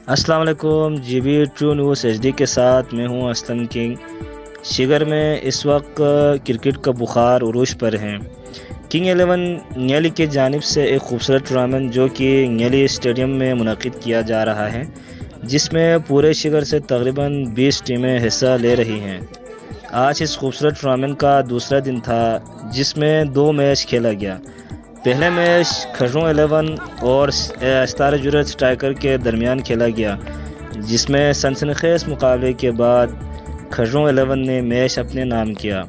अस्सलाम वालेकुम। GB true news HD के साथ मैं हूं असलम किंग। शिगर में इस वक्त क्रिकेट का बुखार उरूज पर है। किंग 11 न्याली की जानिब से एक खूबसूरत टूर्नामेंट जो कि न्याली स्टेडियम में मुनक़िद किया जा रहा है, जिसमें पूरे शिगर से तकरीबन 20 टीमें हिस्सा ले रही हैं। आज इस खूबसूरत टूर्नामेंट का दूसरा दिन था, जिसमें 2 मैच खेला गया। पहले मैच खर्रों 11 और सितारा जुर्रत स्ट्राइकर के दरमियान खेला गया, जिसमें सनसनीखेज मुकाबले के बाद खर्रों 11 ने मैच अपने नाम किया।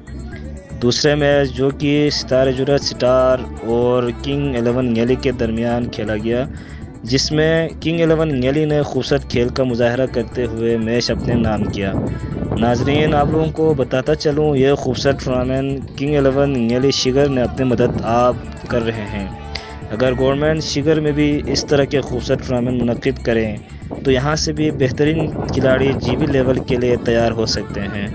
दूसरे मैच जो कि सितारा जुर्रत स्टार और किंग 11 न्याली के दरमियान खेला गया, जिसमें किंग 11 न्याली ने खूबसूरत खेल का मुजाहरा करते हुए मैच अपने नाम किया। नाजरीन, आप लोगों को बताता चलूँ, यह खूबसूरत टूर्नामेंट किंग 11 न्याली शिगर ने अपनी मदद आप कर रहे हैं। अगर गवर्नमेंट शिगर में भी इस तरह के खूबसूरत टूर्नामेंट मुनक़िद करें तो यहाँ से भी बेहतरीन खिलाड़ी जीबी लेवल के लिए तैयार हो सकते हैं।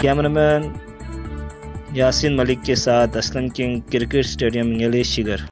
कैमरामैन यासीन मलिक के साथ असलम किंग, क्रिकेट स्टेडियम न्याली शिगर।